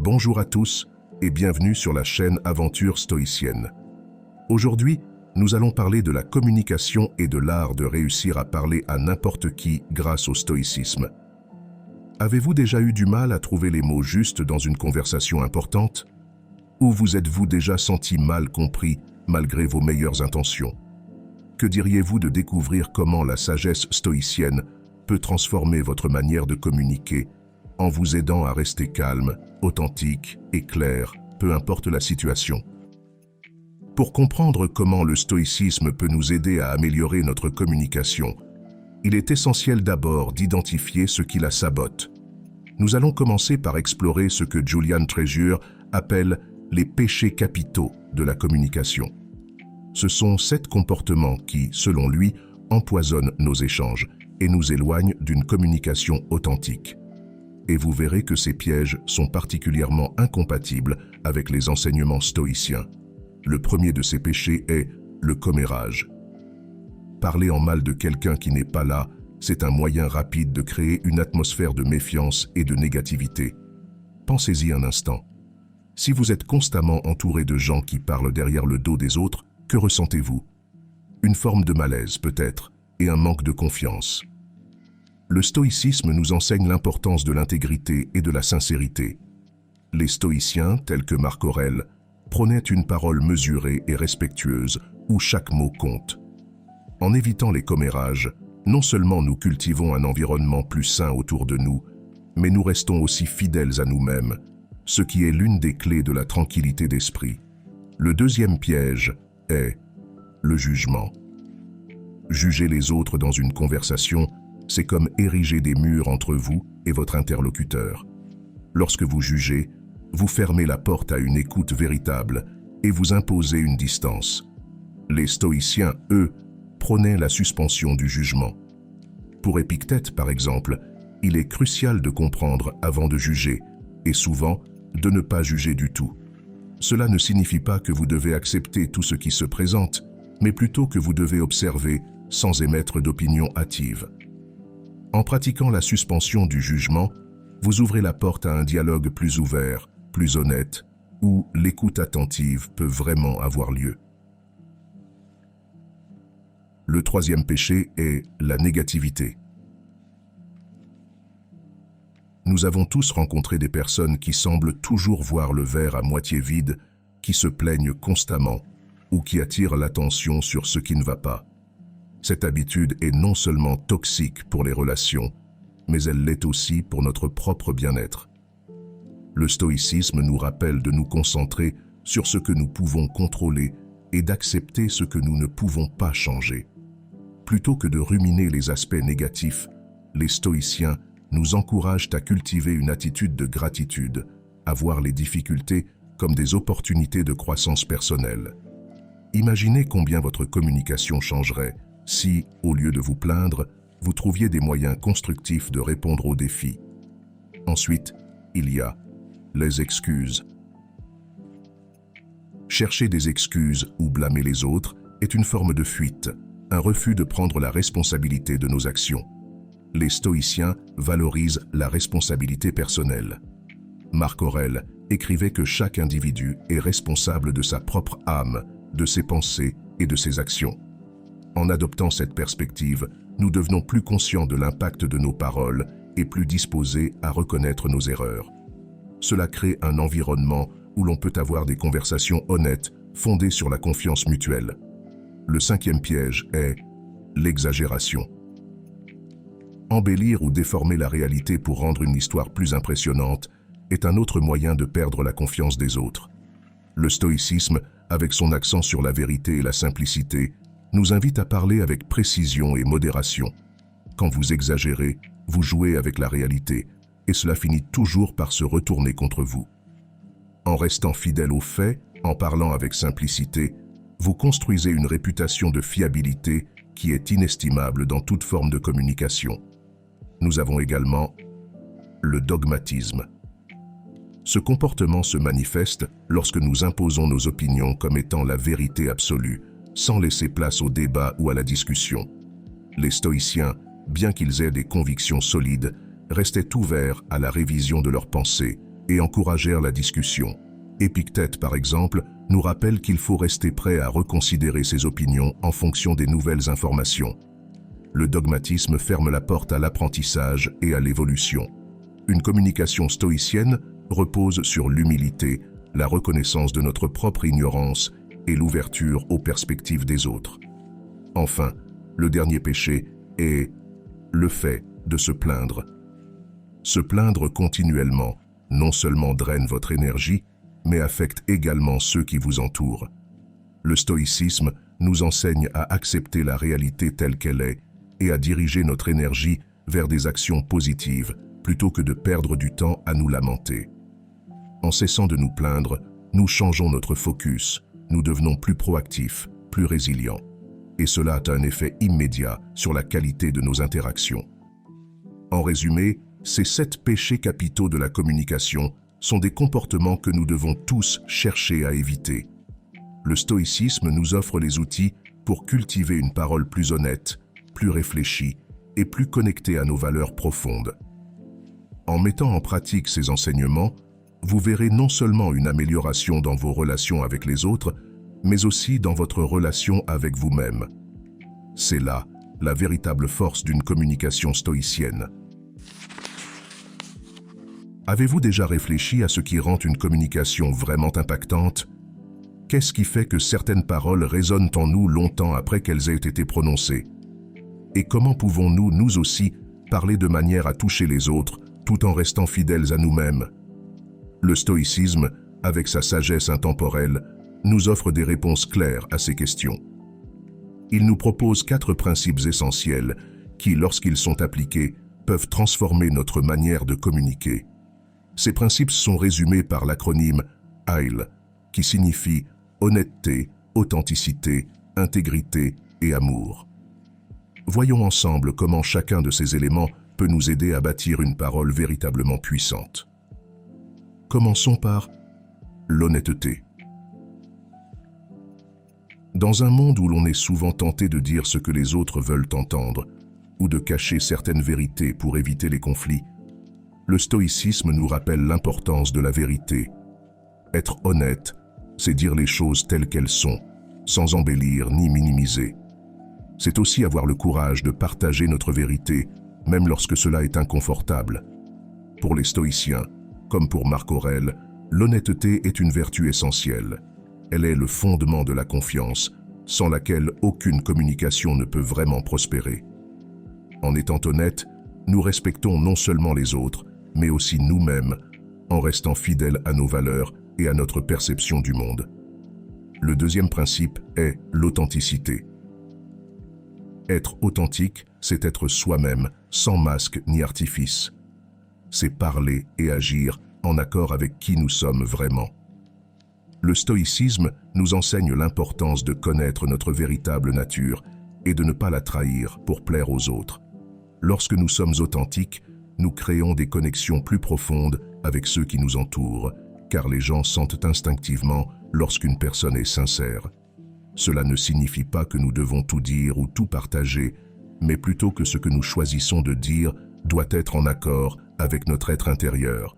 Bonjour à tous et bienvenue sur la chaîne Aventure Stoïcienne. Aujourd'hui, nous allons parler de la communication et de l'art de réussir à parler à n'importe qui grâce au stoïcisme. Avez-vous déjà eu du mal à trouver les mots justes dans une conversation importante? Ou vous êtes-vous déjà senti mal compris malgré vos meilleures intentions? Que diriez-vous de découvrir comment la sagesse stoïcienne peut transformer votre manière de communiquer en vous aidant à rester calme, authentique et clair, peu importe la situation? Pour comprendre comment le stoïcisme peut nous aider à améliorer notre communication, il est essentiel d'abord d'identifier ce qui la sabote. Nous allons commencer par explorer ce que Julian Treasure appelle les péchés capitaux de la communication. Ce sont 7 comportements qui, selon lui, empoisonnent nos échanges et nous éloignent d'une communication authentique. Et vous verrez que ces pièges sont particulièrement incompatibles avec les enseignements stoïciens. Le premier de ces péchés est le commérage. Parler en mal de quelqu'un qui n'est pas là, c'est un moyen rapide de créer une atmosphère de méfiance et de négativité. Pensez-y un instant. Si vous êtes constamment entouré de gens qui parlent derrière le dos des autres, que ressentez-vous? Une forme de malaise peut-être, et un manque de confiance. Le stoïcisme nous enseigne l'importance de l'intégrité et de la sincérité. Les stoïciens, tels que Marc Aurèle, prônaient une parole mesurée et respectueuse, où chaque mot compte. En évitant les commérages, non seulement nous cultivons un environnement plus sain autour de nous, mais nous restons aussi fidèles à nous-mêmes, ce qui est l'une des clés de la tranquillité d'esprit. Le deuxième piège est le jugement. Juger les autres dans une conversation, c'est comme ériger des murs entre vous et votre interlocuteur. Lorsque vous jugez, vous fermez la porte à une écoute véritable et vous imposez une distance. Les stoïciens, eux, prônaient la suspension du jugement. Pour Épictète, par exemple, il est crucial de comprendre avant de juger, et souvent, de ne pas juger du tout. Cela ne signifie pas que vous devez accepter tout ce qui se présente, mais plutôt que vous devez observer sans émettre d'opinion hâtive. En pratiquant la suspension du jugement, vous ouvrez la porte à un dialogue plus ouvert, plus honnête, où l'écoute attentive peut vraiment avoir lieu. Le troisième péché est la négativité. Nous avons tous rencontré des personnes qui semblent toujours voir le verre à moitié vide, qui se plaignent constamment ou qui attirent l'attention sur ce qui ne va pas. Cette habitude est non seulement toxique pour les relations, mais elle l'est aussi pour notre propre bien-être. Le stoïcisme nous rappelle de nous concentrer sur ce que nous pouvons contrôler et d'accepter ce que nous ne pouvons pas changer. Plutôt que de ruminer les aspects négatifs, les stoïciens nous encouragent à cultiver une attitude de gratitude, à voir les difficultés comme des opportunités de croissance personnelle. Imaginez combien votre communication changerait si, au lieu de vous plaindre, vous trouviez des moyens constructifs de répondre aux défis. Ensuite, il y a les excuses. Chercher des excuses ou blâmer les autres est une forme de fuite, un refus de prendre la responsabilité de nos actions. Les stoïciens valorisent la responsabilité personnelle. Marc Aurèle écrivait que chaque individu est responsable de sa propre âme, de ses pensées et de ses actions. En adoptant cette perspective, nous devenons plus conscients de l'impact de nos paroles et plus disposés à reconnaître nos erreurs. Cela crée un environnement où l'on peut avoir des conversations honnêtes, fondées sur la confiance mutuelle. Le cinquième piège est l'exagération. Embellir ou déformer la réalité pour rendre une histoire plus impressionnante est un autre moyen de perdre la confiance des autres. Le stoïcisme, avec son accent sur la vérité et la simplicité, nous invite à parler avec précision et modération. Quand vous exagérez, vous jouez avec la réalité, et cela finit toujours par se retourner contre vous. En restant fidèle aux faits, en parlant avec simplicité, vous construisez une réputation de fiabilité qui est inestimable dans toute forme de communication. Nous avons également le dogmatisme. Ce comportement se manifeste lorsque nous imposons nos opinions comme étant la vérité absolue, sans laisser place au débat ou à la discussion. Les stoïciens, bien qu'ils aient des convictions solides, restaient ouverts à la révision de leurs pensées, et encouragèrent la discussion. Épictète, par exemple, nous rappelle qu'il faut rester prêt à reconsidérer ses opinions en fonction des nouvelles informations. Le dogmatisme ferme la porte à l'apprentissage et à l'évolution. Une communication stoïcienne repose sur l'humilité, la reconnaissance de notre propre ignorance et l'ouverture aux perspectives des autres. Enfin, le dernier péché est le fait de se plaindre. Se plaindre continuellement non seulement draine votre énergie, mais affecte également ceux qui vous entourent. Le stoïcisme nous enseigne à accepter la réalité telle qu'elle est et à diriger notre énergie vers des actions positives plutôt que de perdre du temps à nous lamenter. En cessant de nous plaindre, nous changeons notre focus, nous devenons plus proactifs, plus résilients. Et cela a un effet immédiat sur la qualité de nos interactions. En résumé, ces 7 péchés capitaux de la communication sont des comportements que nous devons tous chercher à éviter. Le stoïcisme nous offre les outils pour cultiver une parole plus honnête, plus réfléchie et plus connectée à nos valeurs profondes. En mettant en pratique ces enseignements, vous verrez non seulement une amélioration dans vos relations avec les autres, mais aussi dans votre relation avec vous-même. C'est là la véritable force d'une communication stoïcienne. Avez-vous déjà réfléchi à ce qui rend une communication vraiment impactante? Qu'est-ce qui fait que certaines paroles résonnent en nous longtemps après qu'elles aient été prononcées? Et comment pouvons-nous, nous aussi, parler de manière à toucher les autres, tout en restant fidèles à nous-mêmes? Le stoïcisme, avec sa sagesse intemporelle, nous offre des réponses claires à ces questions. Il nous propose 4 principes essentiels qui, lorsqu'ils sont appliqués, peuvent transformer notre manière de communiquer. Ces principes sont résumés par l'acronyme AIL, qui signifie honnêteté, authenticité, intégrité et amour. Voyons ensemble comment chacun de ces éléments peut nous aider à bâtir une parole véritablement puissante. Commençons par l'honnêteté. Dans un monde où l'on est souvent tenté de dire ce que les autres veulent entendre, ou de cacher certaines vérités pour éviter les conflits, le stoïcisme nous rappelle l'importance de la vérité. Être honnête, c'est dire les choses telles qu'elles sont, sans embellir ni minimiser. C'est aussi avoir le courage de partager notre vérité, même lorsque cela est inconfortable. Pour les stoïciens, comme pour Marc Aurèle, l'honnêteté est une vertu essentielle. Elle est le fondement de la confiance, sans laquelle aucune communication ne peut vraiment prospérer. En étant honnête, nous respectons non seulement les autres, mais aussi nous-mêmes, en restant fidèles à nos valeurs et à notre perception du monde. Le deuxième principe est l'authenticité. Être authentique, c'est être soi-même, sans masque ni artifice. C'est parler et agir en accord avec qui nous sommes vraiment. Le stoïcisme nous enseigne l'importance de connaître notre véritable nature et de ne pas la trahir pour plaire aux autres. Lorsque nous sommes authentiques, nous créons des connexions plus profondes avec ceux qui nous entourent, car les gens sentent instinctivement lorsqu'une personne est sincère. Cela ne signifie pas que nous devons tout dire ou tout partager, mais plutôt que ce que nous choisissons de dire doit être en accord avec notre être intérieur.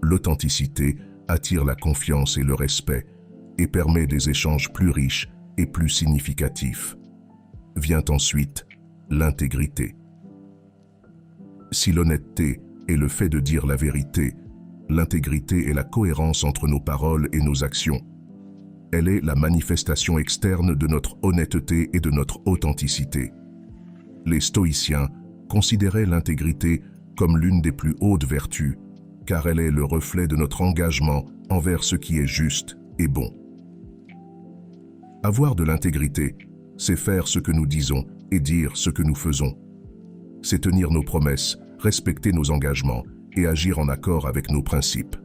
L'authenticité attire la confiance et le respect et permet des échanges plus riches et plus significatifs. Vient ensuite l'intégrité. Si l'honnêteté est le fait de dire la vérité, l'intégrité est la cohérence entre nos paroles et nos actions. Elle est la manifestation externe de notre honnêteté et de notre authenticité. Les stoïciens considéraient l'intégrité comme l'une des plus hautes vertus, car elle est le reflet de notre engagement envers ce qui est juste et bon. Avoir de l'intégrité, c'est faire ce que nous disons et dire ce que nous faisons. C'est tenir nos promesses, respecter nos engagements et agir en accord avec nos principes.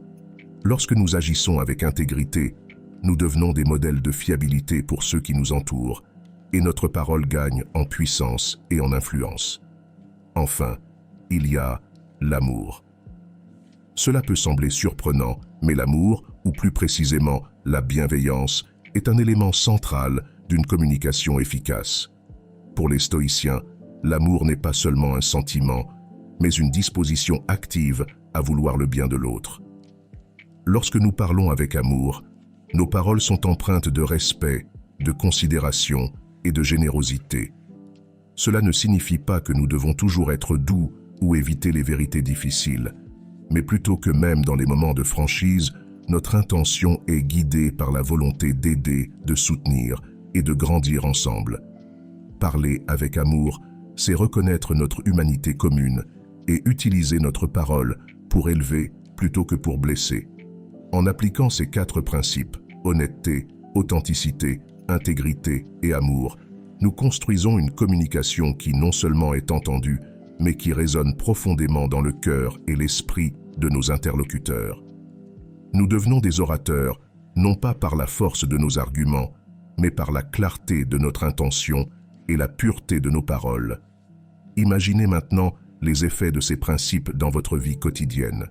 Lorsque nous agissons avec intégrité, nous devenons des modèles de fiabilité pour ceux qui nous entourent, et notre parole gagne en puissance et en influence. Enfin, il y a l'amour. Cela peut sembler surprenant, mais l'amour, ou plus précisément la bienveillance, est un élément central d'une communication efficace. Pour les stoïciens, l'amour n'est pas seulement un sentiment, mais une disposition active à vouloir le bien de l'autre. Lorsque nous parlons avec amour, nos paroles sont empreintes de respect, de considération et de générosité. Cela ne signifie pas que nous devons toujours être doux ou éviter les vérités difficiles, mais plutôt que même dans les moments de franchise, notre intention est guidée par la volonté d'aider, de soutenir et de grandir ensemble. Parler avec amour, c'est reconnaître notre humanité commune et utiliser notre parole pour élever plutôt que pour blesser. En appliquant ces 4 principes, honnêteté, authenticité, intégrité et amour, nous construisons une communication qui non seulement est entendue, mais qui résonne profondément dans le cœur et l'esprit de nos interlocuteurs. Nous devenons des orateurs, non pas par la force de nos arguments, mais par la clarté de notre intention et la pureté de nos paroles. Imaginez maintenant les effets de ces principes dans votre vie quotidienne.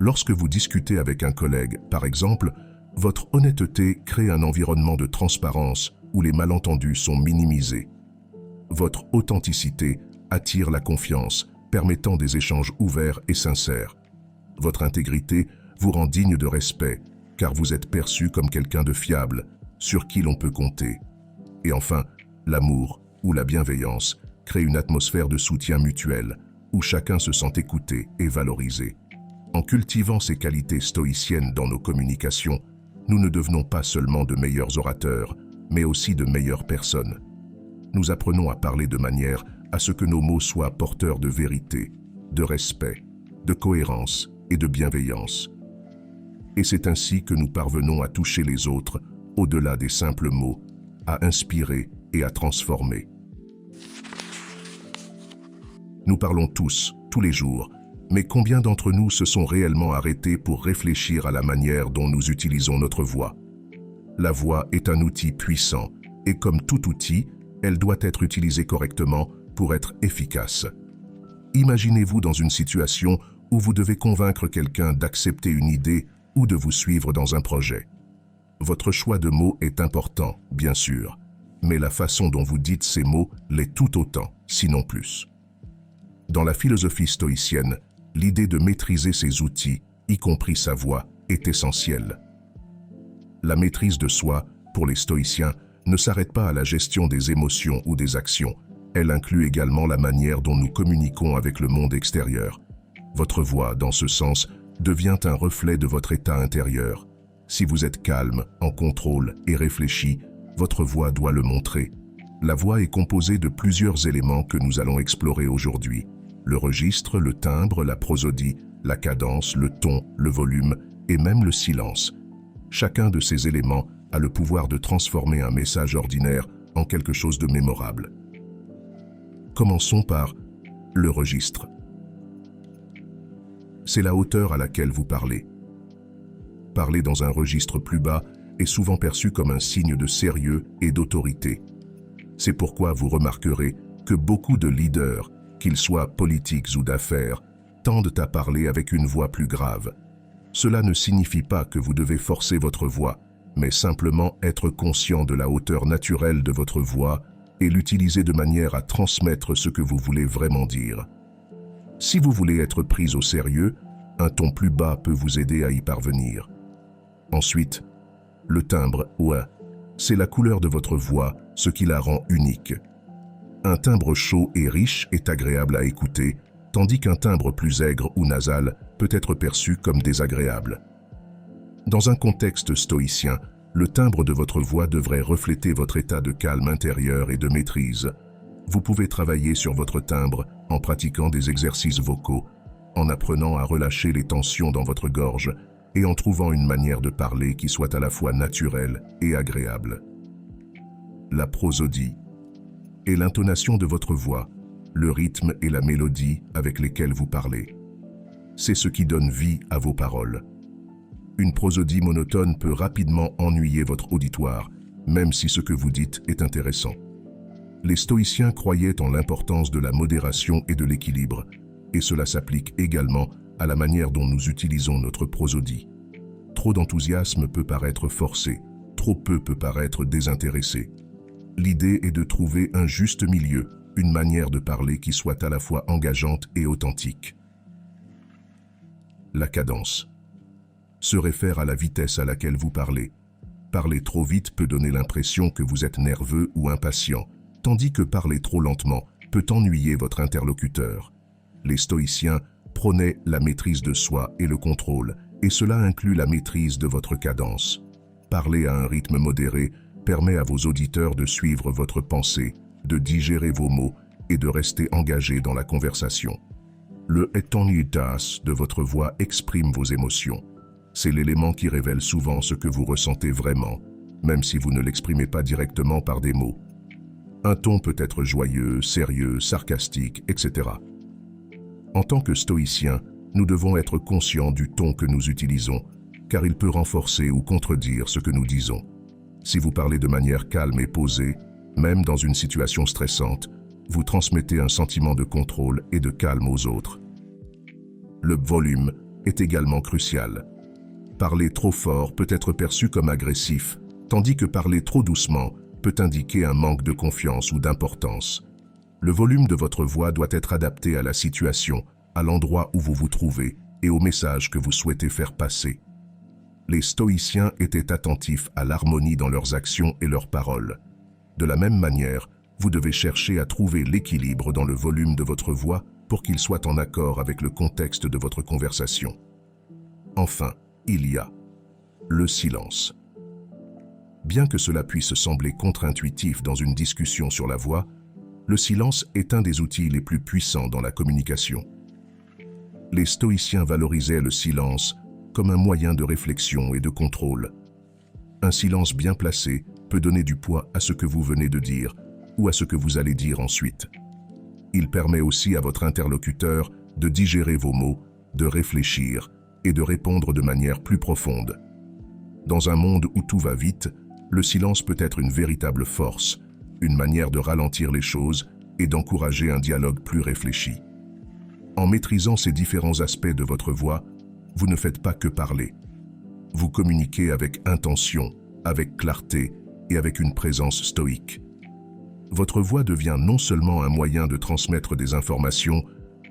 Lorsque vous discutez avec un collègue, par exemple, votre honnêteté crée un environnement de transparence où les malentendus sont minimisés. Votre authenticité attire la confiance, permettant des échanges ouverts et sincères. Votre intégrité vous rend digne de respect, car vous êtes perçu comme quelqu'un de fiable, sur qui l'on peut compter. Et enfin, l'amour ou la bienveillance crée une atmosphère de soutien mutuel, où chacun se sent écouté et valorisé. En cultivant ces qualités stoïciennes dans nos communications, nous ne devenons pas seulement de meilleurs orateurs, mais aussi de meilleures personnes. Nous apprenons à parler de manière à ce que nos mots soient porteurs de vérité, de respect, de cohérence et de bienveillance. Et c'est ainsi que nous parvenons à toucher les autres, au-delà des simples mots, à inspirer et à transformer. Nous parlons tous les jours, mais combien d'entre nous se sont réellement arrêtés pour réfléchir à la manière dont nous utilisons notre voix? La voix est un outil puissant, et comme tout outil, elle doit être utilisée correctement pour être efficace. Imaginez-vous dans une situation où vous devez convaincre quelqu'un d'accepter une idée ou de vous suivre dans un projet. Votre choix de mots est important, bien sûr, mais la façon dont vous dites ces mots l'est tout autant, sinon plus. Dans la philosophie stoïcienne, l'idée de maîtriser ses outils, y compris sa voix, est essentielle. La maîtrise de soi, pour les stoïciens, ne s'arrête pas à la gestion des émotions ou des actions. Elle inclut également la manière dont nous communiquons avec le monde extérieur. Votre voix, dans ce sens, devient un reflet de votre état intérieur. Si vous êtes calme, en contrôle et réfléchi, votre voix doit le montrer. La voix est composée de plusieurs éléments que nous allons explorer aujourd'hui. Le registre, le timbre, la prosodie, la cadence, le ton, le volume et même le silence. Chacun de ces éléments a le pouvoir de transformer un message ordinaire en quelque chose de mémorable. Commençons par le registre. C'est la hauteur à laquelle vous parlez. Parler dans un registre plus bas est souvent perçu comme un signe de sérieux et d'autorité. C'est pourquoi vous remarquerez que beaucoup de leaders, qu'ils soient politiques ou d'affaires, tendent à parler avec une voix plus grave. Cela ne signifie pas que vous devez forcer votre voix, mais simplement être conscient de la hauteur naturelle de votre voix et l'utiliser de manière à transmettre ce que vous voulez vraiment dire. Si vous voulez être pris au sérieux, un ton plus bas peut vous aider à y parvenir. Ensuite, le timbre, c'est la couleur de votre voix, ce qui la rend unique. Un timbre chaud et riche est agréable à écouter, tandis qu'un timbre plus aigre ou nasal peut être perçu comme désagréable. Dans un contexte stoïcien, le timbre de votre voix devrait refléter votre état de calme intérieur et de maîtrise. Vous pouvez travailler sur votre timbre en pratiquant des exercices vocaux, en apprenant à relâcher les tensions dans votre gorge et en trouvant une manière de parler qui soit à la fois naturelle et agréable. La prosodie est l'intonation de votre voix, le rythme et la mélodie avec lesquels vous parlez. C'est ce qui donne vie à vos paroles. Une prosodie monotone peut rapidement ennuyer votre auditoire, même si ce que vous dites est intéressant. Les stoïciens croyaient en l'importance de la modération et de l'équilibre, et cela s'applique également à la manière dont nous utilisons notre prosodie. Trop d'enthousiasme peut paraître forcé, trop peu peut paraître désintéressé. L'idée est de trouver un juste milieu, une manière de parler qui soit à la fois engageante et authentique. La cadence. se réfère à la vitesse à laquelle vous parlez. Parler trop vite peut donner l'impression que vous êtes nerveux ou impatient, tandis que parler trop lentement peut ennuyer votre interlocuteur. Les stoïciens prônaient la maîtrise de soi et le contrôle, et cela inclut la maîtrise de votre cadence. Parler à un rythme modéré permet à vos auditeurs de suivre votre pensée, de digérer vos mots et de rester engagés dans la conversation. Le tonitas de votre voix exprime vos émotions. C'est l'élément qui révèle souvent ce que vous ressentez vraiment, même si vous ne l'exprimez pas directement par des mots. Un ton peut être joyeux, sérieux, sarcastique, etc. En tant que stoïciens, nous devons être conscients du ton que nous utilisons, car il peut renforcer ou contredire ce que nous disons. Si vous parlez de manière calme et posée, même dans une situation stressante, vous transmettez un sentiment de contrôle et de calme aux autres. Le volume est également crucial. Parler trop fort peut être perçu comme agressif, tandis que parler trop doucement peut indiquer un manque de confiance ou d'importance. Le volume de votre voix doit être adapté à la situation, à l'endroit où vous vous trouvez et au message que vous souhaitez faire passer. Les stoïciens étaient attentifs à l'harmonie dans leurs actions et leurs paroles. De la même manière, vous devez chercher à trouver l'équilibre dans le volume de votre voix pour qu'il soit en accord avec le contexte de votre conversation. Enfin, il y a le silence. Bien que cela puisse sembler contre-intuitif dans une discussion sur la voix, le silence est un des outils les plus puissants dans la communication. Les stoïciens valorisaient le silence comme un moyen de réflexion et de contrôle. Un silence bien placé peut donner du poids à ce que vous venez de dire ou à ce que vous allez dire ensuite. Il permet aussi à votre interlocuteur de digérer vos mots, de réfléchir et de répondre de manière plus profonde. Dans un monde où tout va vite, le silence peut être une véritable force, une manière de ralentir les choses et d'encourager un dialogue plus réfléchi. En maîtrisant ces différents aspects de votre voix, vous ne faites pas que parler. Vous communiquez avec intention, avec clarté et avec une présence stoïque. Votre voix devient non seulement un moyen de transmettre des informations,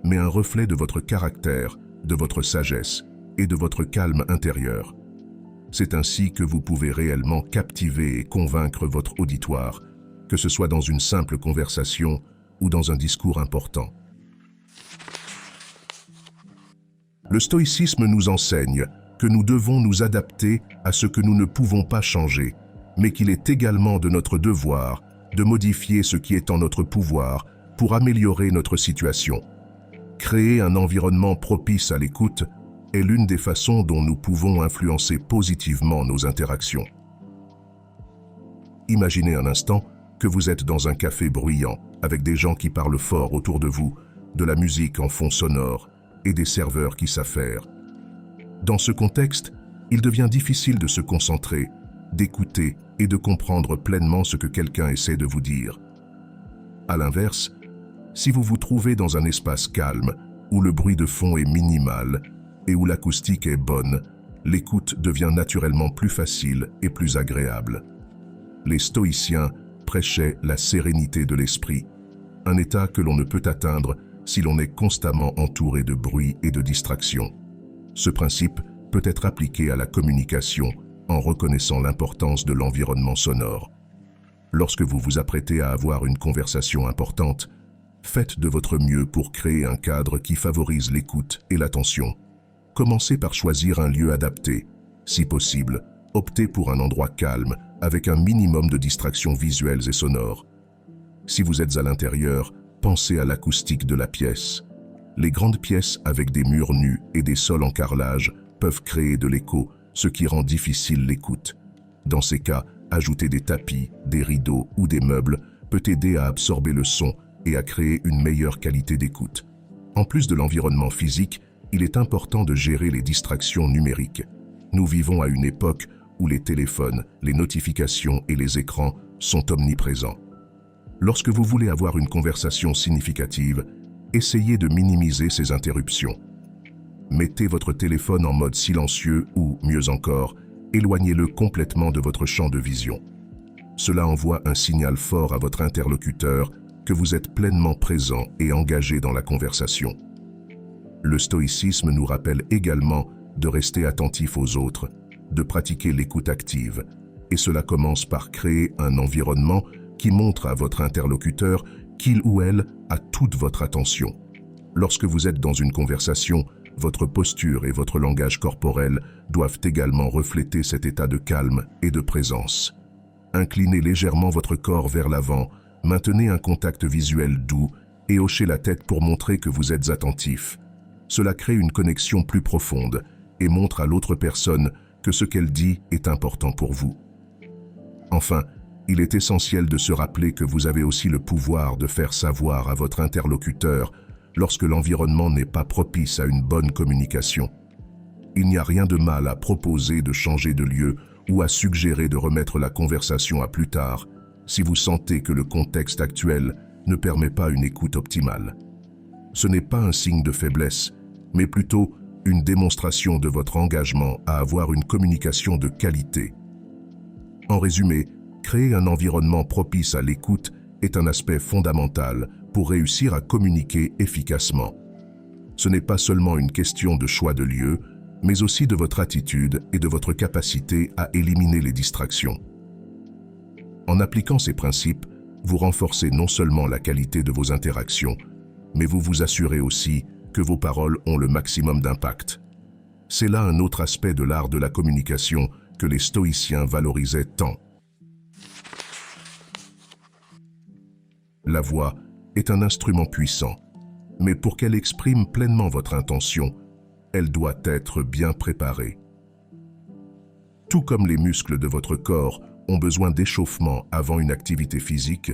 mais un reflet de votre caractère, de votre sagesse et de votre calme intérieur. C'est ainsi que vous pouvez réellement captiver et convaincre votre auditoire, que ce soit dans une simple conversation ou dans un discours important. Le stoïcisme nous enseigne que nous devons nous adapter à ce que nous ne pouvons pas changer, mais qu'il est également de notre devoir de modifier ce qui est en notre pouvoir pour améliorer notre situation. Créer un environnement propice à l'écoute est l'une des façons dont nous pouvons influencer positivement nos interactions. Imaginez un instant que vous êtes dans un café bruyant, avec des gens qui parlent fort autour de vous, de la musique en fond sonore et des serveurs qui s'affairent. Dans ce contexte, il devient difficile de se concentrer, d'écouter et de comprendre pleinement ce que quelqu'un essaie de vous dire. À l'inverse, si vous vous trouvez dans un espace calme, où le bruit de fond est minimal et où l'acoustique est bonne, l'écoute devient naturellement plus facile et plus agréable. Les stoïciens prêchaient la sérénité de l'esprit, un état que l'on ne peut atteindre si l'on est constamment entouré de bruit et de distractions. Ce principe peut être appliqué à la communication en reconnaissant l'importance de l'environnement sonore. Lorsque vous vous apprêtez à avoir une conversation importante, faites de votre mieux pour créer un cadre qui favorise l'écoute et l'attention. Commencez par choisir un lieu adapté. Si possible, optez pour un endroit calme, avec un minimum de distractions visuelles et sonores. Si vous êtes à l'intérieur, pensez à l'acoustique de la pièce. Les grandes pièces avec des murs nus et des sols en carrelage peuvent créer de l'écho, ce qui rend difficile l'écoute. Dans ces cas, ajouter des tapis, des rideaux ou des meubles peut aider à absorber le son et à créer une meilleure qualité d'écoute. En plus de l'environnement physique, il est important de gérer les distractions numériques. Nous vivons à une époque où les téléphones, les notifications et les écrans sont omniprésents. Lorsque vous voulez avoir une conversation significative, essayez de minimiser ces interruptions. Mettez votre téléphone en mode silencieux ou, mieux encore, éloignez-le complètement de votre champ de vision. Cela envoie un signal fort à votre interlocuteur que vous êtes pleinement présent et engagé dans la conversation. Le stoïcisme nous rappelle également de rester attentif aux autres, de pratiquer l'écoute active. Et cela commence par créer un environnement qui montre à votre interlocuteur qu'il ou elle a toute votre attention. Lorsque vous êtes dans une conversation, votre posture et votre langage corporel doivent également refléter cet état de calme et de présence. Inclinez légèrement votre corps vers l'avant, maintenez un contact visuel doux et hochez la tête pour montrer que vous êtes attentif. Cela crée une connexion plus profonde et montre à l'autre personne que ce qu'elle dit est important pour vous. Enfin, il est essentiel de se rappeler que vous avez aussi le pouvoir de faire savoir à votre interlocuteur lorsque l'environnement n'est pas propice à une bonne communication. Il n'y a rien de mal à proposer de changer de lieu ou à suggérer de remettre la conversation à plus tard si vous sentez que le contexte actuel ne permet pas une écoute optimale. Ce n'est pas un signe de faiblesse, mais plutôt une démonstration de votre engagement à avoir une communication de qualité. En résumé, créer un environnement propice à l'écoute est un aspect fondamental pour réussir à communiquer efficacement. Ce n'est pas seulement une question de choix de lieu, mais aussi de votre attitude et de votre capacité à éliminer les distractions. En appliquant ces principes, vous renforcez non seulement la qualité de vos interactions, mais vous vous assurez aussi que vos paroles ont le maximum d'impact. C'est là un autre aspect de l'art de la communication que les stoïciens valorisaient tant. La voix est un instrument puissant, mais pour qu'elle exprime pleinement votre intention, elle doit être bien préparée. Tout comme les muscles de votre corps ont besoin d'échauffement avant une activité physique,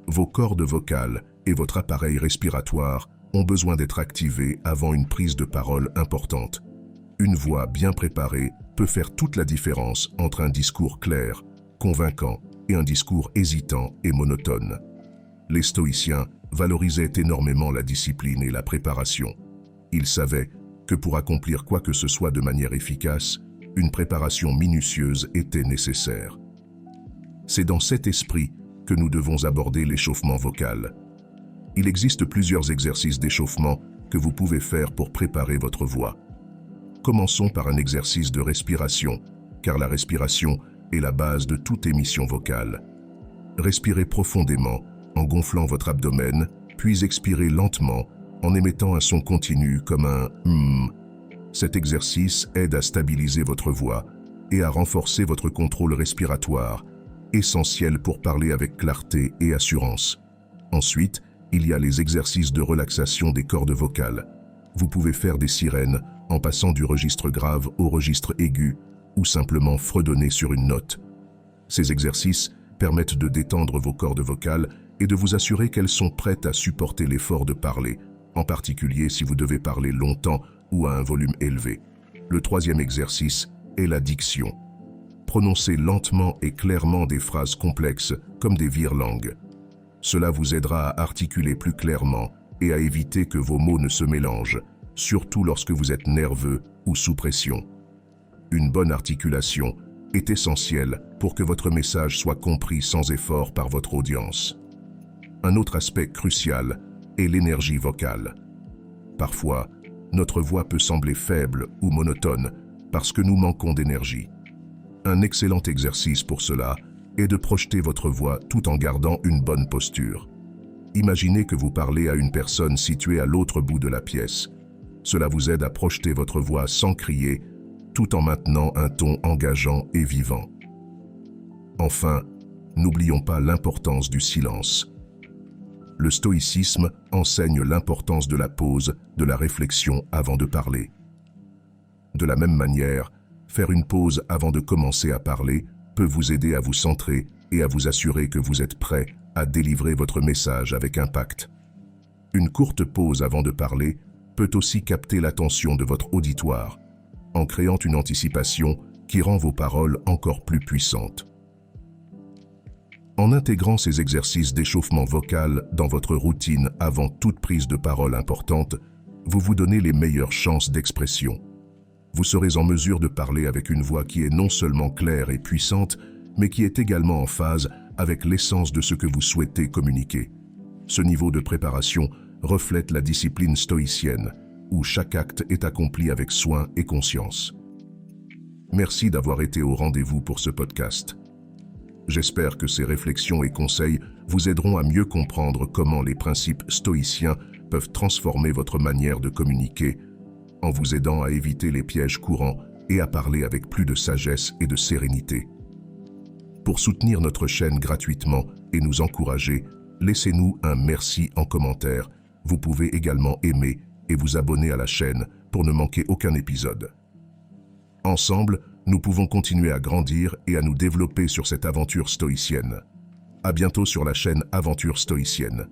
vos cordes vocales et votre appareil respiratoire ont besoin d'être activés avant une prise de parole importante. Une voix bien préparée peut faire toute la différence entre un discours clair, convaincant et un discours hésitant et monotone. Les stoïciens valorisaient énormément la discipline et la préparation. Ils savaient que pour accomplir quoi que ce soit de manière efficace, une préparation minutieuse était nécessaire. C'est dans cet esprit que nous devons aborder l'échauffement vocal. Il existe plusieurs exercices d'échauffement que vous pouvez faire pour préparer votre voix. Commençons par un exercice de respiration, car la respiration est la base de toute émission vocale. Respirez profondément en gonflant votre abdomen, puis expirez lentement en émettant un son continu comme un « hmm ». Cet exercice aide à stabiliser votre voix et à renforcer votre contrôle respiratoire, essentiel pour parler avec clarté et assurance. Ensuite, il y a les exercices de relaxation des cordes vocales. Vous pouvez faire des sirènes en passant du registre grave au registre aigu ou simplement fredonner sur une note. Ces exercices permettent de détendre vos cordes vocales et de vous assurer qu'elles sont prêtes à supporter l'effort de parler, en particulier si vous devez parler longtemps ou à un volume élevé. Le troisième exercice est la diction. Prononcez lentement et clairement des phrases complexes comme des virelangues. Cela vous aidera à articuler plus clairement et à éviter que vos mots ne se mélangent, surtout lorsque vous êtes nerveux ou sous pression. Une bonne articulation est essentielle pour que votre message soit compris sans effort par votre audience. Un autre aspect crucial est l'énergie vocale. Parfois, notre voix peut sembler faible ou monotone parce que nous manquons d'énergie. Un excellent exercice pour cela est de projeter votre voix tout en gardant une bonne posture. Imaginez que vous parlez à une personne située à l'autre bout de la pièce. Cela vous aide à projeter votre voix sans crier, tout en maintenant un ton engageant et vivant. Enfin, n'oublions pas l'importance du silence. Le stoïcisme enseigne l'importance de la pause, de la réflexion avant de parler. De la même manière, faire une pause avant de commencer à parler peut vous aider à vous centrer et à vous assurer que vous êtes prêt à délivrer votre message avec impact. Une courte pause avant de parler peut aussi capter l'attention de votre auditoire, en créant une anticipation qui rend vos paroles encore plus puissantes. En intégrant ces exercices d'échauffement vocal dans votre routine avant toute prise de parole importante, vous vous donnez les meilleures chances d'expression. Vous serez en mesure de parler avec une voix qui est non seulement claire et puissante, mais qui est également en phase avec l'essence de ce que vous souhaitez communiquer. Ce niveau de préparation reflète la discipline stoïcienne, où chaque acte est accompli avec soin et conscience. Merci d'avoir été au rendez-vous pour ce podcast. J'espère que ces réflexions et conseils vous aideront à mieux comprendre comment les principes stoïciens peuvent transformer votre manière de communiquer, en vous aidant à éviter les pièges courants et à parler avec plus de sagesse et de sérénité. Pour soutenir notre chaîne gratuitement et nous encourager, laissez-nous un merci en commentaire. Vous pouvez également aimer et vous abonner à la chaîne pour ne manquer aucun épisode. Ensemble, nous pouvons continuer à grandir et à nous développer sur cette aventure stoïcienne. À bientôt sur la chaîne Aventure Stoïcienne.